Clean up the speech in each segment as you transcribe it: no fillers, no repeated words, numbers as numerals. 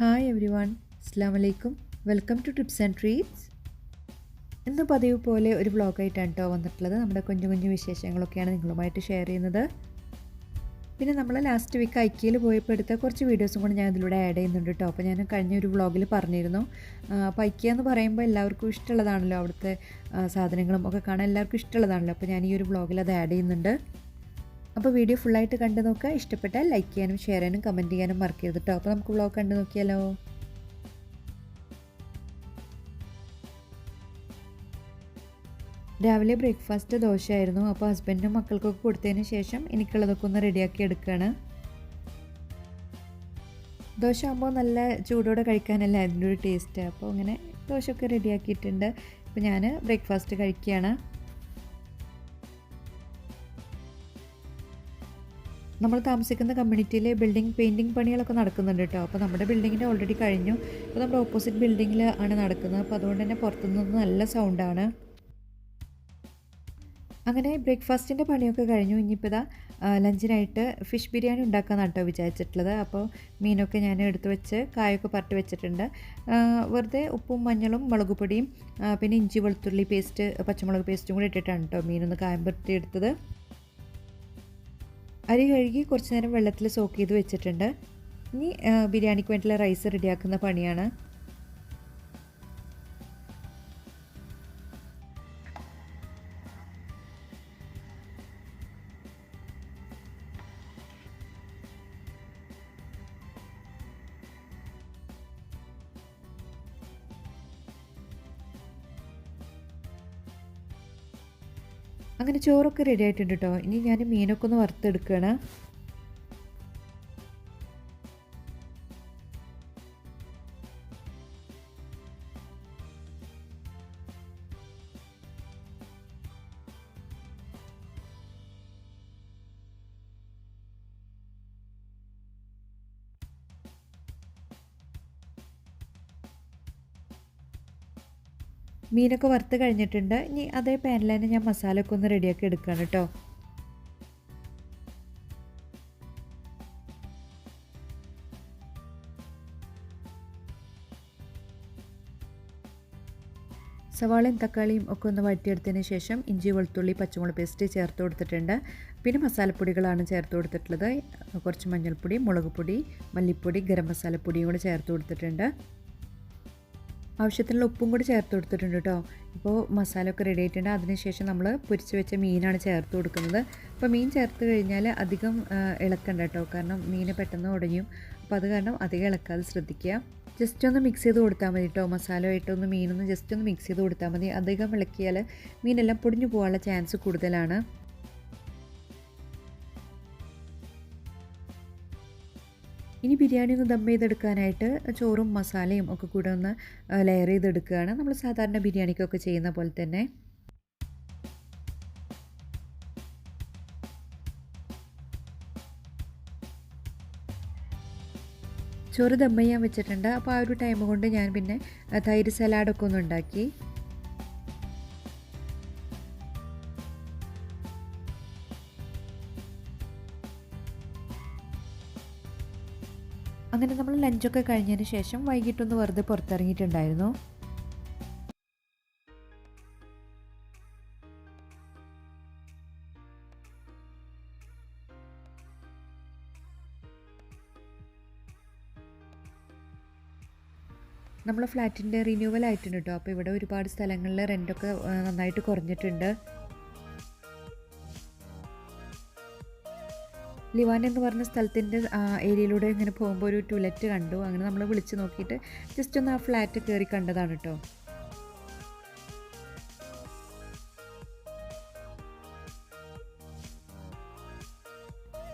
Hi every one, അസ്സാം വലൈക്കും. Welcome to tips and treats. ഇന്ന് പതിവ് പോലെ ഒരു വ്ളോഗായിട്ടാണ് കേട്ടോ വന്നിട്ടുള്ളത്. നമ്മുടെ കുഞ്ഞു കുഞ്ഞു വിശേഷങ്ങളൊക്കെയാണ് നിങ്ങളുമായിട്ട് ഷെയർ ചെയ്യുന്നത്. പിന്നെ നമ്മൾ ലാസ്റ്റ് വീക്ക് ഐക്കിയയിൽ പോയപ്പോൾ എടുത്ത കുറച്ച് വീഡിയോസും കൂടി ഞാൻ ഇതിലൂടെ ആഡ് ചെയ്യുന്നുണ്ട് കേട്ടോ. അപ്പോൾ ഞാൻ കഴിഞ്ഞ ഒരു വ്ളോഗിൽ പറഞ്ഞിരുന്നു. അപ്പോൾ ഐക്കിയ എന്ന് പറയുമ്പോൾ എല്ലാവർക്കും ഇഷ്ടമുള്ളതാണല്ലോ, അവിടുത്തെ സാധനങ്ങളും ഒക്കെ കാണാൻ എല്ലാവർക്കും ഇഷ്ടമുള്ളതാണല്ലോ. അപ്പോൾ ഞാൻ ഈ ഒരു വ്ളോഗിൽ അത് ആഡ് ചെയ്യുന്നുണ്ട്. അപ്പോൾ വീഡിയോ ഫുള്ളായിട്ട് കണ്ടു നോക്കുക. ഇഷ്ടപ്പെട്ടാൽ ലൈക്ക് ചെയ്യാനും ഷെയർ ചെയ്യാനും കമൻറ്റ് ചെയ്യാനും മറക്കരുത് കേട്ടോ. അപ്പോൾ നമുക്ക് വ്ളോഗ് കണ്ടു നോക്കിയാലോ. രാവിലെ ബ്രേക്ക്ഫാസ്റ്റ് ദോശയായിരുന്നു. അപ്പോൾ ഹസ്ബൻഡിനും മക്കൾക്കൊക്കെ കൊടുത്തതിന് ശേഷം എനിക്കുള്ളതൊക്കെ ഒന്ന് റെഡിയാക്കി എടുക്കുകയാണ്. ദോശ ആകുമ്പോൾ നല്ല ചൂടോടെ കഴിക്കാനല്ല അതിൻ്റെ ഒരു ടേസ്റ്റ്. അപ്പോൾ അങ്ങനെ ദോശയൊക്കെ റെഡിയാക്കിയിട്ടുണ്ട്. ഇപ്പോൾ ഞാൻ ബ്രേക്ക്ഫാസ്റ്റ് കഴിക്കുകയാണ്. നമ്മൾ താമസിക്കുന്ന കമ്മ്യൂണിറ്റിയിൽ ബിൽഡിംഗ് പെയിൻറ്റിങ് പണികളൊക്കെ നടക്കുന്നുണ്ട് കേട്ടോ. അപ്പോൾ നമ്മുടെ ബിൽഡിങ്ങിൻ്റെ ഓൾറെഡി കഴിഞ്ഞു. അപ്പോൾ നമ്മുടെ ഓപ്പോസിറ്റ് ബിൽഡിങ്ങിൽ ആണ് നടക്കുന്നത്. അപ്പോൾ അതുകൊണ്ട് തന്നെ പുറത്തുനിന്ന് നല്ല സൗണ്ടാണ്. അങ്ങനെ ബ്രേക്ക്ഫാസ്റ്റിൻ്റെ പണിയൊക്കെ കഴിഞ്ഞു. ഇനിയിപ്പോൾ ഇതാ ലഞ്ചിനായിട്ട് ഫിഷ് ബിരിയാണി ഉണ്ടാക്കാമെന്നാണ് കേട്ടോ വിചാരിച്ചിട്ടുള്ളത്. അപ്പോൾ മീനൊക്കെ ഞാൻ എടുത്ത് വെച്ച് കായൊക്കെ പരട്ടി വെച്ചിട്ടുണ്ട്. വെറുതെ ഉപ്പും മഞ്ഞളും മുളക് പൊടിയും പിന്നെ ഇഞ്ചി വെളുത്തുള്ളി പേസ്റ്റ് പച്ചമുളക് പേസ്റ്റും കൂടി ഇട്ടിട്ടാണ് കേട്ടോ മീനൊന്ന് കായം പരട്ടി എടുത്തത്. അരി കഴുകി കുറച്ച് നേരം വെള്ളത്തിൽ സോക്ക് ചെയ്ത് വെച്ചിട്ടുണ്ട്. ഇനി ബിരിയാണിക്ക് വേണ്ടിയിട്ടുള്ള റൈസ് റെഡിയാക്കുന്ന പണിയാണ്. അങ്ങനെ ചോറൊക്കെ റെഡി ആയിട്ടുണ്ട് കേട്ടോ. ഇനി ഞാൻ മീനൊക്കെ ഒന്ന് വറുത്തെടുക്കുകയാണ്. മീനൊക്കെ വറുത്ത് കഴിഞ്ഞിട്ടുണ്ട്. ഇനി അതേ പാനിൽ തന്നെ ഞാൻ മസാലയൊക്കെ ഒന്ന് റെഡിയാക്കി എടുക്കുകയാണ് കേട്ടോ. സവാളയും തക്കാളിയും ഒക്കെ ഒന്ന് വഴറ്റിയെടുത്തതിന് ശേഷം ഇഞ്ചി വെളുത്തുള്ളി പച്ചമുളക് പേസ്റ്റ് ചേർത്ത് കൊടുത്തിട്ടുണ്ട്. പിന്നെ മസാലപ്പൊടികളാണ് ചേർത്ത് കൊടുത്തിട്ടുള്ളത്. കുറച്ച് മഞ്ഞൾപ്പൊടി, മുളക് പൊടി, മല്ലിപ്പൊടി, ഗരം മസാലപ്പൊടിയും കൂടി ചേർത്ത് കൊടുത്തിട്ടുണ്ട്. ആവശ്യത്തിനുള്ള ഉപ്പും കൂടി ചേർത്ത് കൊടുത്തിട്ടുണ്ട് കേട്ടോ. ഇപ്പോൾ മസാലയൊക്കെ റെഡി ആയിട്ടുണ്ട്. അതിനുശേഷം നമ്മൾ പൊരിച്ച് വെച്ച മീനാണ് ചേർത്ത് കൊടുക്കുന്നത്. അപ്പോൾ മീൻ ചേർത്ത് കഴിഞ്ഞാൽ അധികം ഇളക്കണ്ട കേട്ടോ, കാരണം മീൻ പെട്ടെന്ന് ഉടയും. അപ്പോൾ അത് കാരണം അധികം ഇളക്കാതെ ശ്രദ്ധിക്കുക. ജസ്റ്റ് ഒന്ന് മിക്സ് ചെയ്ത് കൊടുത്താൽ മതി കേട്ടോ. മസാലയായിട്ടൊന്ന് മീനൊന്ന് ജസ്റ്റ് ഒന്ന് മിക്സ് ചെയ്ത് കൊടുത്താൽ മതി. അധികം ഇളക്കിയാൽ മീനെല്ലാം പൊടിഞ്ഞു പോകാനുള്ള ചാൻസ് കൂടുതലാണ്. ഇനി ബിരിയാണി ഒന്ന് ദം ചെയ്തെടുക്കാനായിട്ട് ചോറും മസാലയും ഒക്കെ കൂടെ ഒന്ന് ലെയർ ചെയ്തെടുക്കുകയാണ്. നമ്മൾ സാധാരണ ബിരിയാണിക്കൊക്കെ ചെയ്യുന്ന പോലെ തന്നെ. ചോറ് ദം ചെയ്യാൻ വെച്ചിട്ടുണ്ട്. അപ്പോൾ ആ ഒരു ടൈം കൊണ്ട് ഞാൻ പിന്നെ തൈര് സലാഡൊക്കെ ഒന്ന് ഉണ്ടാക്കി. അങ്ങനെ നമ്മൾ ലഞ്ചൊക്കെ കഴിഞ്ഞതിന് ശേഷം വൈകിട്ടൊന്ന് വെറുതെ പുറത്തിറങ്ങിയിട്ടുണ്ടായിരുന്നു. നമ്മളെ ഫ്ലാറ്റിൻ്റെ റിന്യൂവൽ ആയിട്ടുണ്ട് കേട്ടോ. അപ്പോൾ ഇവിടെ ഒരുപാട് സ്ഥലങ്ങളിൽ റെൻ്റൊക്കെ നന്നായിട്ട് കുറഞ്ഞിട്ടുണ്ട്. ലിവാൻ എന്ന് പറഞ്ഞ സ്ഥലത്തിൻ്റെ ഏരിയയിലൂടെ ഇങ്ങനെ പോകുമ്പോൾ ഒരു ടോയ്ലറ്റ് കണ്ടു. അങ്ങനെ നമ്മൾ വിളിച്ച് നോക്കിയിട്ട് ജസ്റ്റ് ഒന്ന് ആ ഫ്ലാറ്റ് കയറി കണ്ടതാണ് കേട്ടോ.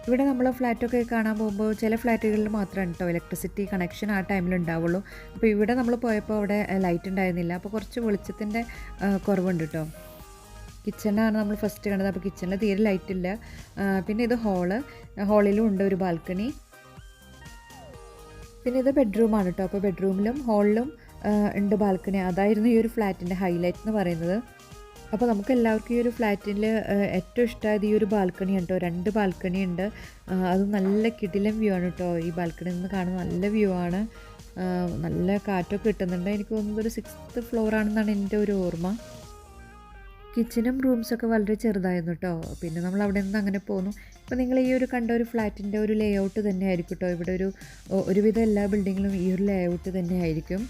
ഇവിടെ നമ്മൾ ഫ്ലാറ്റൊക്കെ കാണാൻ പോകുമ്പോൾ ചില ഫ്ലാറ്റുകളിൽ മാത്രമാണ് കേട്ടോ ഇലക്ട്രിസിറ്റി കണക്ഷൻ ആ ടൈമിൽ ഉണ്ടാവുള്ളൂ. അപ്പോൾ ഇവിടെ നമ്മൾ പോയപ്പോൾ അവിടെ ലൈറ്റ് ഉണ്ടായിരുന്നില്ല. അപ്പോൾ കുറച്ച് വെളിച്ചത്തിൻ്റെ കുറവുണ്ട് കേട്ടോ. കിച്ചണാണ് നമ്മൾ ഫസ്റ്റ് കണ്ടത്. അപ്പോൾ കിച്ചണിൽ തീരെ ലൈറ്റില്ല. പിന്നെ ഇത് ഹോളിലും ഉണ്ട് ഒരു ബാൽക്കണി. പിന്നെ ഇത് ബെഡ്റൂമാണ് കേട്ടോ. അപ്പോൾ ബെഡ്റൂമിലും ഹോളിലും ഉണ്ട് ബാൽക്കണി. അതായിരുന്നു ഈ ഒരു ഫ്ലാറ്റിൻ്റെ ഹൈലൈറ്റ് എന്ന് പറയുന്നത്. അപ്പോൾ നമുക്ക് എല്ലാവർക്കും ഈ ഒരു ഫ്ലാറ്റിൽ ഏറ്റവും ഇഷ്ടമായത് ഈ ഒരു ബാൽക്കണി ആണ് കേട്ടോ. 2 ബാൽക്കണി ഉണ്ട്. അത് നല്ല കിടിലൻ വ്യൂ ആണ് കേട്ടോ. ഈ ബാൽക്കണിയിൽ നിന്ന് കാണുന്ന നല്ല വ്യൂ ആണ്. നല്ല കാറ്റൊക്കെ കിട്ടുന്നുണ്ട്. എനിക്ക് തോന്നുന്നത് ഒരു 6th ഫ്ലോർ ആണെന്നാണ് എൻ്റെ ഒരു ഓർമ്മ. കിച്ചനും റൂംസൊക്കെ വളരെ ചെറുതായിരുന്നു കേട്ടോ. പിന്നെ നമ്മൾ അവിടെ നിന്ന് അങ്ങനെ പോന്നു. ഇപ്പോൾ നിങ്ങൾ ഈ ഒരു കണ്ട ഒരു ഫ്ലാറ്റിൻ്റെ ഒരു ലേ ഔട്ട് തന്നെ ആയിരിക്കും കേട്ടോ. ഇവിടെ ഒരുവിധം എല്ലാ ബിൽഡിങ്ങിലും ഈ ഒരു ലേ ഔട്ട് തന്നെ ആയിരിക്കും.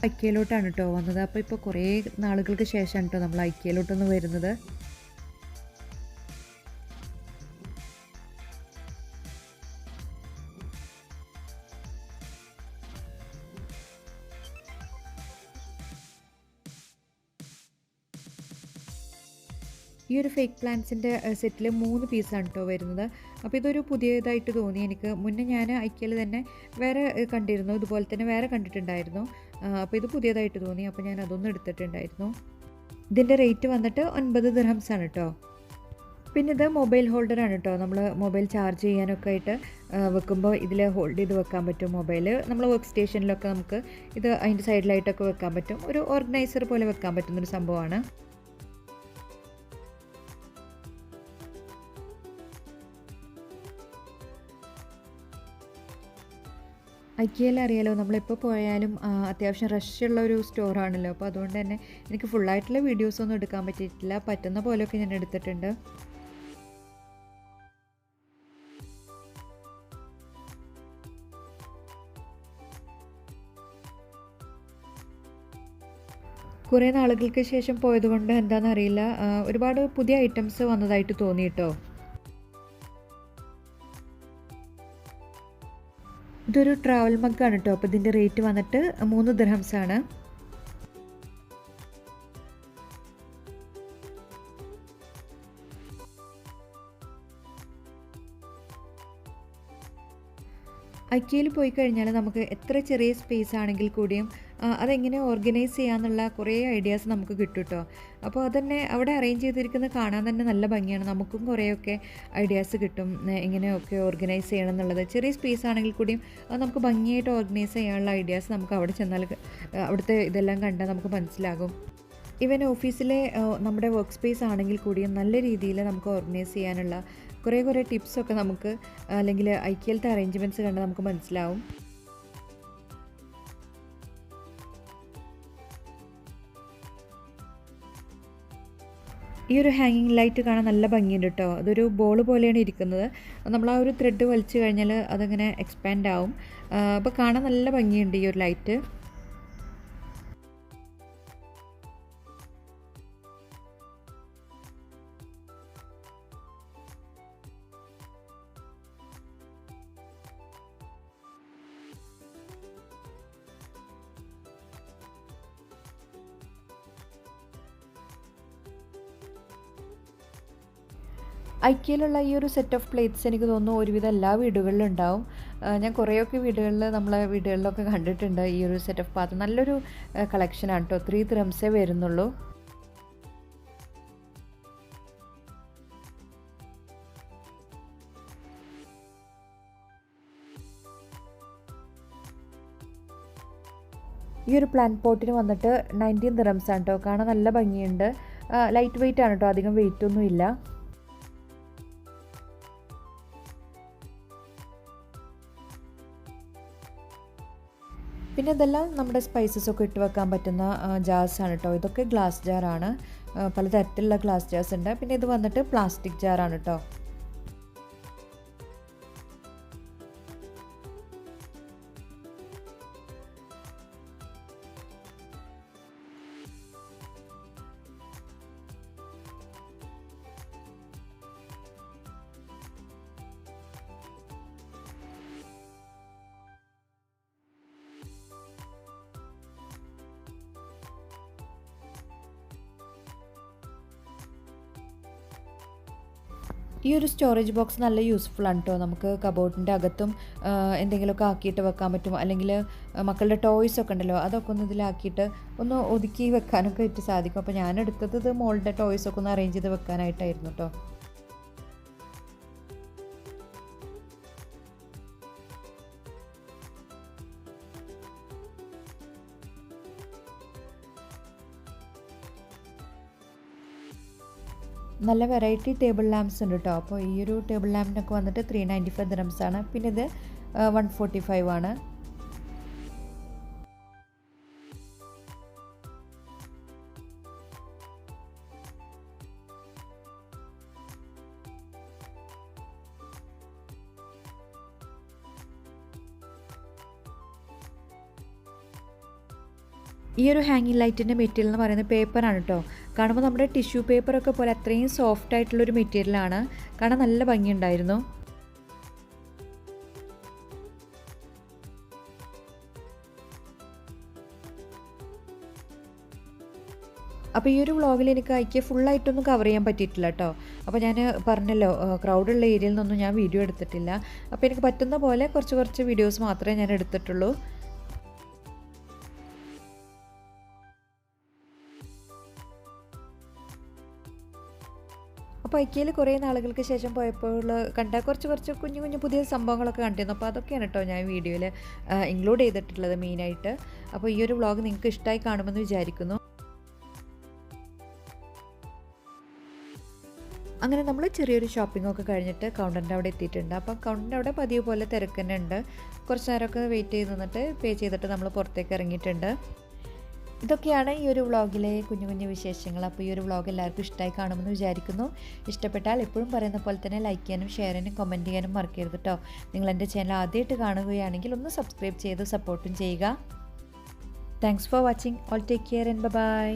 IKEAയിലോട്ടാണ് കേട്ടോ വന്നത്. അപ്പോൾ ഇപ്പോൾ കുറേ നാളുകൾക്ക് ശേഷമാണ് കേട്ടോ നമ്മൾ IKEAയിലോട്ടൊന്ന് വരുന്നത്. ഈ ഒരു ഫേക്ക് പ്ലാന്റ്സിൻ്റെ സെറ്റിൽ 3 പീസാണ് കേട്ടോ വരുന്നത്. അപ്പോൾ ഇതൊരു പുതിയതായിട്ട് തോന്നി എനിക്ക്. മുന്നേ ഞാൻ IKEAയിൽ തന്നെ വേറെ കണ്ടിരുന്നു, ഇതുപോലെ തന്നെ വേറെ കണ്ടിട്ടുണ്ടായിരുന്നു. അപ്പോൾ ഇത് പുതിയതായിട്ട് തോന്നി, അപ്പോൾ ഞാൻ അതൊന്നും എടുത്തിട്ടുണ്ടായിരുന്നു. ഇതിൻ്റെ റേറ്റ് വന്നിട്ട് 9 ദിർഹംസാണ് കേട്ടോ. പിന്നെ ഇത് മൊബൈൽ ഹോൾഡറാണ് കേട്ടോ. നമ്മൾ മൊബൈൽ ചാർജ് ചെയ്യാനൊക്കെ ആയിട്ട് വെക്കുമ്പോൾ ഇതിൽ ഹോൾഡ് ചെയ്ത് വെക്കാൻ പറ്റും മൊബൈൽ. നമ്മൾ വർക്ക് സ്റ്റേഷനിലൊക്കെ നമുക്ക് ഇത് അതിൻ്റെ സൈഡിലായിട്ടൊക്കെ വെക്കാൻ പറ്റും. ഒരു ഓർഗനൈസർ പോലെ വെക്കാൻ പറ്റുന്നൊരു സംഭവമാണ്. IKEAയിൽ അറിയാലോ, നമ്മളിപ്പോൾ പോയാലും അത്യാവശ്യം റഷുള്ള ഒരു സ്റ്റോറാണല്ലോ. അപ്പോൾ അതുകൊണ്ട് തന്നെ എനിക്ക് ഫുള്ളായിട്ടുള്ള വീഡിയോസൊന്നും എടുക്കാൻ പറ്റിയിട്ടില്ല. പറ്റുന്ന പോലെയൊക്കെ ഞാൻ എടുത്തിട്ടുണ്ട്. കുറേ നാളുകൾക്ക് ശേഷം പോയതുകൊണ്ട് എന്താണെന്നറിയില്ല, ഒരുപാട് പുതിയ ഐറ്റംസ് വന്നതായിട്ട് തോന്നി കേട്ടോ. ഇതൊരു ട്രാവൽ മഗ്ഗാണ് കേട്ടോ. അപ്പോൾ ഇതിൻ്റെ റേറ്റ് വന്നിട്ട് 3 ദിർഹംസാണ്. IKEAയിൽ പോയി കഴിഞ്ഞാൽ നമുക്ക് എത്ര ചെറിയ സ്പേസ് ആണെങ്കിൽ കൂടിയും അതെങ്ങനെ ഓർഗനൈസ് ചെയ്യാമെന്നുള്ള കുറേ ഐഡിയാസ് നമുക്ക് കിട്ടും കേട്ടോ. അപ്പോൾ അതന്നെ അവിടെ അറേഞ്ച് ചെയ്തിരിക്കുന്നത് കാണാൻ തന്നെ നല്ല ഭംഗിയാണ്. നമുക്കും കുറേയൊക്കെ ഐഡിയാസ് കിട്ടും എങ്ങനെയൊക്കെ ഓർഗനൈസ് ചെയ്യണം എന്നുള്ളത്. ചെറിയ സ്പേസ് ആണെങ്കിൽ കൂടിയും അത് നമുക്ക് ഭംഗിയായിട്ട് ഓർഗനൈസ് ചെയ്യാനുള്ള ഐഡിയാസ് നമുക്ക് അവിടെ ചെന്നാൽ അവിടുത്തെ ഇതെല്ലാം കണ്ടാൽ നമുക്ക് മനസ്സിലാകും. ഈവൻ ഓഫീസിലെ നമ്മുടെ വർക്ക് സ്പേസ് ആണെങ്കിൽ കൂടിയും നല്ല രീതിയിൽ നമുക്ക് ഓർഗനൈസ് ചെയ്യാനുള്ള കുറേ ടിപ്സൊക്കെ നമുക്ക് അല്ലെങ്കിൽ IKEAയിലത്തെ അറേഞ്ച്മെൻറ്റ്സ് കണ്ടാൽ നമുക്ക് മനസ്സിലാവും. ഈ ഒരു ഹാങ്ങിങ് ലൈറ്റ് കാണാൻ നല്ല ഭംഗിയുണ്ട് കേട്ടോ. അതൊരു ബോൾ പോലെയാണ് ഇരിക്കുന്നത്. നമ്മൾ ആ ഒരു ത്രെഡ് വലിച്ചു കഴിഞ്ഞാൽ അതങ്ങനെ എക്സ്പാൻഡ് ആവും. അപ്പോൾ കാണാൻ നല്ല ഭംഗിയുണ്ട് ഈ ഒരു ലൈറ്റ്. IKEAയിലുള്ള ഈ ഒരു സെറ്റ് ഓഫ് പ്ലേറ്റ്സ് എനിക്ക് തോന്നുന്നു ഒരുവിധം എല്ലാ വീടുകളിലും ഉണ്ടാവും. ഞാൻ കുറേയൊക്കെ നമ്മളെ വീടുകളിലൊക്കെ കണ്ടിട്ടുണ്ട് ഈ ഒരു സെറ്റ് ഓഫ് പാത്രം. നല്ലൊരു കളക്ഷനാണ് കേട്ടോ. 3 ദിർഹംസേ വരുന്നുള്ളൂ. ഈ ഒരു പ്ലാന്റ് പോട്ടിന് വന്നിട്ട് 19 ദിർഹംസാണ് കേട്ടോ. കാണാൻ നല്ല ഭംഗിയുണ്ട്. ലൈറ്റ് വെയിറ്റ് ആണ് കേട്ടോ, അധികം വെയിറ്റ് ഒന്നും ഇല്ല. പിന്നെ ഇതെല്ലാം നമ്മുടെ സ്പൈസസ് ഒക്കെ ഇട്ട് വെക്കാൻ പറ്റുന്ന ജാർസാണ് കേട്ടോ. ഇതൊക്കെ ഗ്ലാസ് ജാറാണ്. പലതരത്തിലുള്ള ഗ്ലാസ് ജാർസ് ഉണ്ട്. പിന്നെ ഇത് വന്നിട്ട് പ്ലാസ്റ്റിക് ജാറാണ് കേട്ടോ. ഈ ഒരു സ്റ്റോറേജ് ബോക്സ് നല്ല യൂസ്ഫുൾ ആണ് കേട്ടോ. നമുക്ക് കബോർഡിൻ്റെ അകത്തും എന്തെങ്കിലുമൊക്കെ ആക്കിയിട്ട് വെക്കാൻ പറ്റും. അല്ലെങ്കിൽ മക്കളുടെ ടോയ്സ് ഒക്കെ ഉണ്ടല്ലോ, അതൊക്കെ ഒന്ന് ഇതിലാക്കിയിട്ട് ഒന്ന് ഒതുക്കി വെക്കാനൊക്കെ ആയിട്ട് സാധിക്കും. അപ്പോൾ ഞാൻ എടുത്തത് ഇത് മോളുടെ ടോയ്സൊക്കെ ഒന്ന് അറേഞ്ച് ചെയ്ത് വെക്കാനായിട്ടായിരുന്നു കേട്ടോ. നല്ല വെറൈറ്റി ടേബിൾ ലാംപ്സ് ഉണ്ട് കേട്ടോ. അപ്പോൾ ഈ ഒരു ടേബിൾ ലാമ്പിനൊക്കെ വന്നിട്ട് 395 ദിറംസ് ആണ്. പിന്നെ ഇത് 145 ആണ്. ഈ ഒരു ഹാങ്ങിങ് ലൈറ്റിൻ്റെ മെറ്റീരിയൽ എന്ന് പറയുന്നത് പേപ്പറാണ് കേട്ടോ. കാണുമ്പോൾ നമ്മുടെ ടിഷ്യൂ പേപ്പറൊക്കെ പോലെ അത്രയും സോഫ്റ്റ് ആയിട്ടുള്ളൊരു മെറ്റീരിയലാണ്. കാണാൻ നല്ല ഭംഗിയുണ്ടായിരുന്നു. അപ്പോൾ ഈ ഒരു വ്ളോഗിൽ എനിക്ക് IKEA ഫുള്ളായിട്ടൊന്നും കവർ ചെയ്യാൻ പറ്റിയിട്ടില്ല കേട്ടോ. അപ്പോൾ ഞാൻ പറഞ്ഞല്ലോ ക്രൗഡുള്ള ഏരിയയിൽ നിന്നൊന്നും ഞാൻ വീഡിയോ എടുത്തിട്ടില്ല. അപ്പോൾ എനിക്ക് പറ്റുന്ന പോലെ കുറച്ച് വീഡിയോസ് മാത്രമേ ഞാൻ എടുത്തിട്ടുള്ളൂ. അപ്പോൾ IKEAയിൽ കുറേ നാളുകൾക്ക് ശേഷം പോയപ്പോൾ കണ്ട കുറച്ച് കുഞ്ഞു പുതിയ സംഭവങ്ങളൊക്കെ കണ്ടിരുന്നു. അപ്പോൾ അതൊക്കെയാണ് കേട്ടോ ഞാൻ വീഡിയോയിൽ ഇൻക്ലൂഡ് ചെയ്തിട്ടുള്ളത് മെയിനായിട്ട്. അപ്പോൾ ഈ ഒരു വ്ളോഗ് നിങ്ങൾക്ക് ഇഷ്ടമായി കാണുമെന്ന് വിചാരിക്കുന്നു. അങ്ങനെ നമ്മൾ ചെറിയൊരു ഷോപ്പിങ്ങൊക്കെ കഴിഞ്ഞിട്ട് കൗണ്ടറിൻ്റെ അവിടെ എത്തിയിട്ടുണ്ട്. അപ്പം കൗണ്ടറിൻ്റെ അവിടെ പതിവ് പോലെ തിരക്ക് തന്നെ ഉണ്ട്. കുറച്ച് നേരമൊക്കെ വെയിറ്റ് ചെയ്ത് നിന്നിട്ട് പേ ചെയ്തിട്ട് നമ്മൾ പുറത്തേക്ക് ഇറങ്ങിയിട്ടുണ്ട്. ഇതൊക്കെയാണ് ഈ ഒരു വ്ളോഗിലെ കുഞ്ഞു വിശേഷങ്ങൾ. അപ്പോൾ ഈ ഒരു വ്ളോഗ് എല്ലാവർക്കും ഇഷ്ടമായി കാണുമെന്ന് വിചാരിക്കുന്നു. ഇഷ്ടപ്പെട്ടാൽ എപ്പോഴും പറയുന്ന പോലെ തന്നെ ലൈക്ക് ചെയ്യാനും ഷെയർ ചെയ്യാനും കമൻറ്റ് ചെയ്യാനും മറക്കരുത് കേട്ടോ. നിങ്ങൾ എൻ്റെ ചാനൽ ആദ്യമായിട്ട് കാണുകയാണെങ്കിൽ ഒന്ന് സബ്സ്ക്രൈബ് ചെയ്ത് സപ്പോർട്ടും ചെയ്യുക. Thanks for watching. All take care and by.